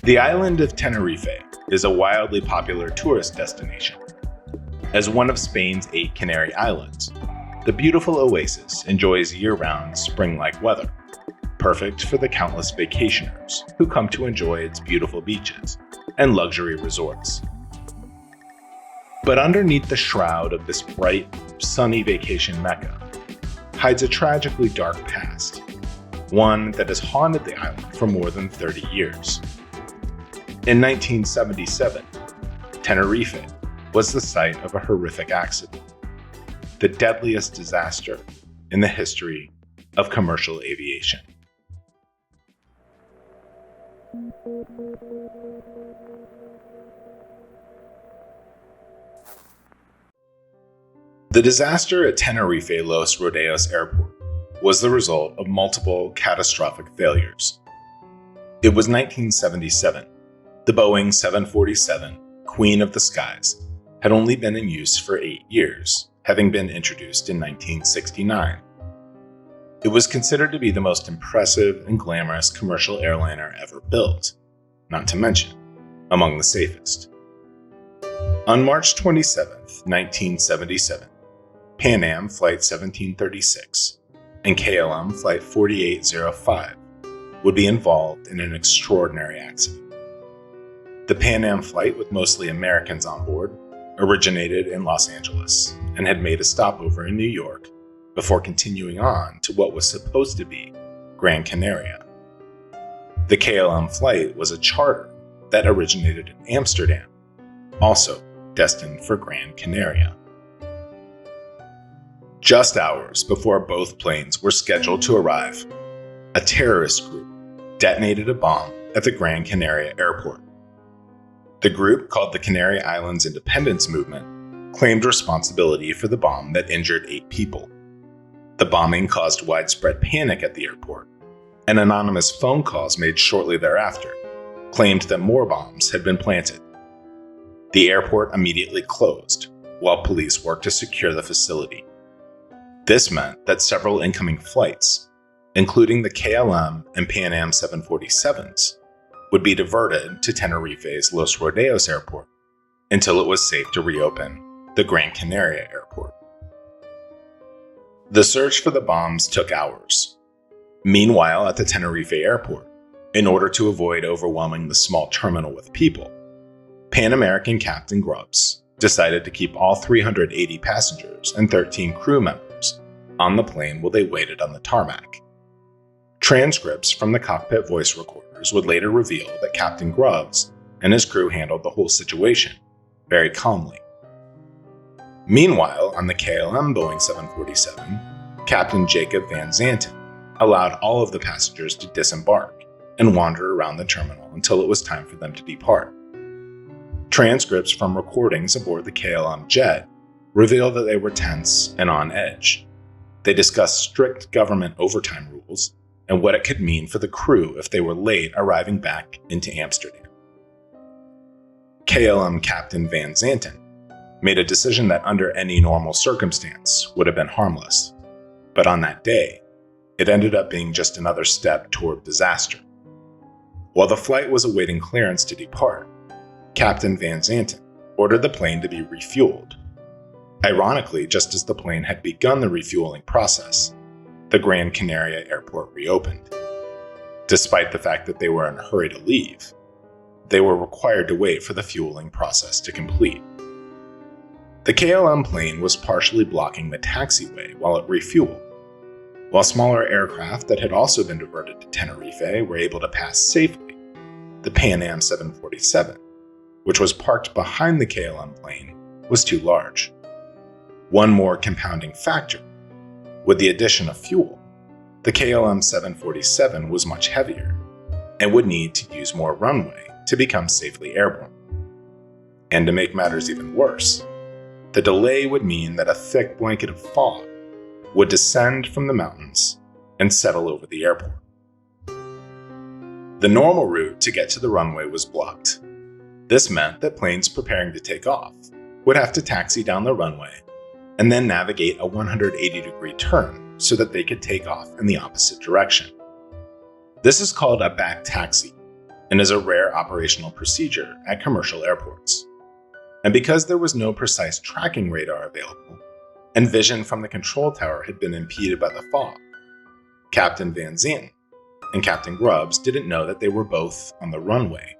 The island of Tenerife is a wildly popular tourist destination. As one of Spain's 8 Canary Islands, the beautiful oasis enjoys year-round spring-like weather, perfect for the countless vacationers who come to enjoy its beautiful beaches and luxury resorts. But underneath the shroud of this bright, sunny vacation mecca hides a tragically dark past, one that has haunted the island for more than 30 years. In 1977, Tenerife was the site of a horrific accident, the deadliest disaster in the history of commercial aviation. The disaster at Tenerife Los Rodeos Airport was the result of multiple catastrophic failures. It was 1977. The Boeing 747, Queen of the Skies, had only been in use for 8 years, having been introduced in 1969. It was considered to be the most impressive and glamorous commercial airliner ever built, not to mention, among the safest. On March 27, 1977, Pan Am Flight 1736 and KLM Flight 4805 would be involved in an extraordinary accident. The Pan Am flight, with mostly Americans on board, originated in Los Angeles and had made a stopover in New York before continuing on to what was supposed to be Gran Canaria. The KLM flight was a charter that originated in Amsterdam, also destined for Gran Canaria. Just hours before both planes were scheduled to arrive, a terrorist group detonated a bomb at the Gran Canaria airport. The group, called the Canary Islands Independence Movement, claimed responsibility for the bomb that injured 8 people. The bombing caused widespread panic at the airport, and anonymous phone calls made shortly thereafter claimed that more bombs had been planted. The airport immediately closed, while police worked to secure the facility. This meant that several incoming flights, including the KLM and Pan Am 747s, would be diverted to Tenerife's Los Rodeos airport until it was safe to reopen the Gran Canaria airport. The search for the bombs took hours. Meanwhile, at the Tenerife airport, in order to avoid overwhelming the small terminal with people, Pan American Captain Grubbs decided to keep all 380 passengers and 13 crew members on the plane while they waited on the tarmac. Transcripts from the cockpit voice recorders would later reveal that Captain Grubbs and his crew handled the whole situation very calmly. Meanwhile, on the KLM Boeing 747, Captain Jacob Van Zanten allowed all of the passengers to disembark and wander around the terminal until it was time for them to depart. Transcripts from recordings aboard the KLM jet reveal that they were tense and on edge. They discussed strict government overtime rules and what it could mean for the crew if they were late arriving back into Amsterdam. KLM Captain Van Zanten made a decision that under any normal circumstance would have been harmless, but on that day, it ended up being just another step toward disaster. While the flight was awaiting clearance to depart, Captain Van Zanten ordered the plane to be refueled. Ironically, just as the plane had begun the refueling process, the Gran Canaria airport reopened. Despite the fact that they were in a hurry to leave, they were required to wait for the fueling process to complete. The KLM plane was partially blocking the taxiway while it refueled, while smaller aircraft that had also been diverted to Tenerife were able to pass safely. The Pan Am 747, which was parked behind the KLM plane, was too large. One more compounding factor: with the addition of fuel, the KLM 747 was much heavier and would need to use more runway to become safely airborne. And to make matters even worse, the delay would mean that a thick blanket of fog would descend from the mountains and settle over the airport. The normal route to get to the runway was blocked. This meant that planes preparing to take off would have to taxi down the runway and then navigate a 180-degree turn so that they could take off in the opposite direction. This is called a back taxi, and is a rare operational procedure at commercial airports. And because there was no precise tracking radar available, and vision from the control tower had been impeded by the fog, Captain Van Zanten and Captain Grubbs didn't know that they were both on the runway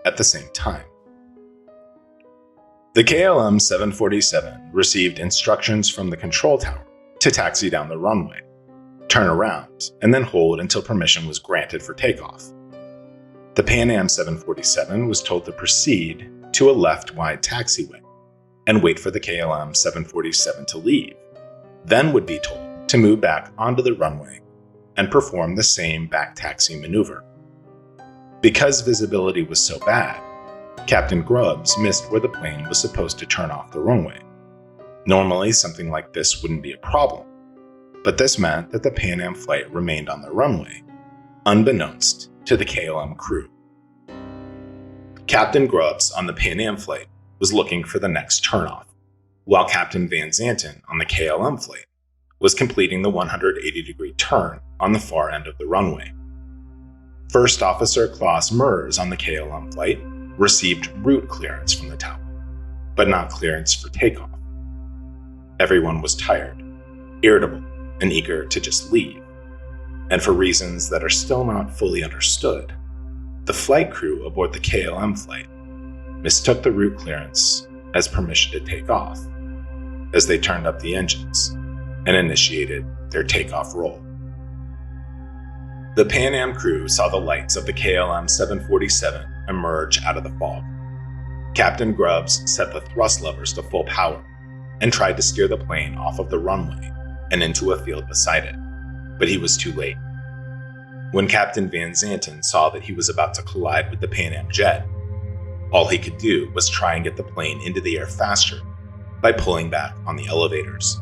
at the same time. The KLM 747 received instructions from the control tower to taxi down the runway, turn around, and then hold until permission was granted for takeoff. The Pan Am 747 was told to proceed to a left-wide taxiway and wait for the KLM 747 to leave, then would be told to move back onto the runway and perform the same back taxi maneuver. Because visibility was so bad, Captain Grubbs missed where the plane was supposed to turn off the runway. Normally, something like this wouldn't be a problem, but this meant that the Pan Am flight remained on the runway, unbeknownst to the KLM crew. Captain Grubbs on the Pan Am flight was looking for the next turnoff, while Captain Van Zanten on the KLM flight was completing the 180-degree turn on the far end of the runway. First Officer Klaus Mers on the KLM flight received route clearance from the tower, but not clearance for takeoff. Everyone was tired, irritable, and eager to just leave. And for reasons that are still not fully understood, the flight crew aboard the KLM flight mistook the route clearance as permission to take off as they turned up the engines and initiated their takeoff roll. The Pan Am crew saw the lights of the KLM 747 emerge out of the fog. Captain Grubbs set the thrust levers to full power and tried to steer the plane off of the runway and into a field beside it, but he was too late. When Captain Van Zanten saw that he was about to collide with the Pan Am jet, all he could do was try and get the plane into the air faster by pulling back on the elevators.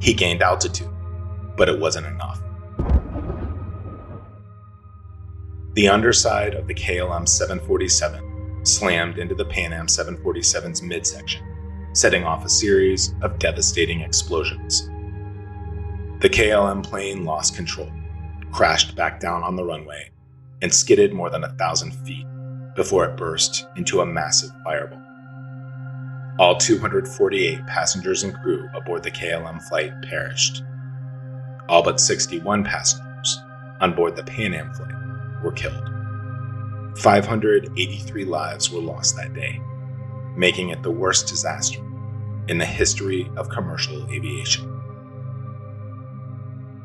He gained altitude, but it wasn't enough. The underside of the KLM 747 slammed into the Pan Am 747's midsection, setting off a series of devastating explosions. The KLM plane lost control, crashed back down on the runway, and skidded more than 1,000 feet before it burst into a massive fireball. All 248 passengers and crew aboard the KLM flight perished. All but 61 passengers on board the Pan Am flight were killed. 583 lives were lost that day, making it the worst disaster in the history of commercial aviation.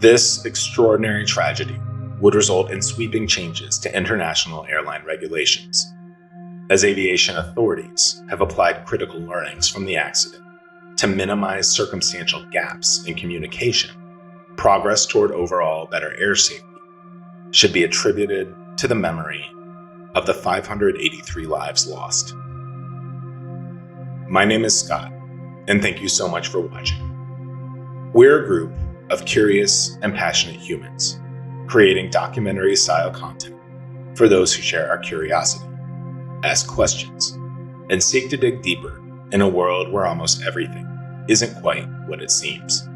This extraordinary tragedy would result in sweeping changes to international airline regulations, as aviation authorities have applied critical learnings from the accident to minimize circumstantial gaps in communication. Progress toward overall better air safety should be attributed to the memory of the 583 lives lost. My name is Scott, and thank you so much for watching. We're a group of curious and passionate humans, creating documentary-style content for those who share our curiosity, ask questions, and seek to dig deeper in a world where almost everything isn't quite what it seems.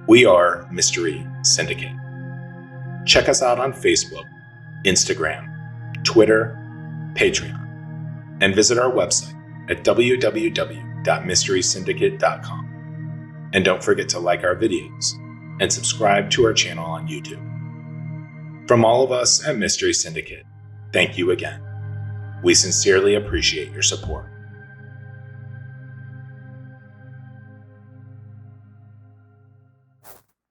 We are Mystery Syndicate. Check us out on Facebook, Instagram, Twitter, Patreon, and visit our website at www.mysterysyndicate.com. And don't forget to like our videos and subscribe to our channel on YouTube. From all of us at Mystery Syndicate, thank you again. We sincerely appreciate your support.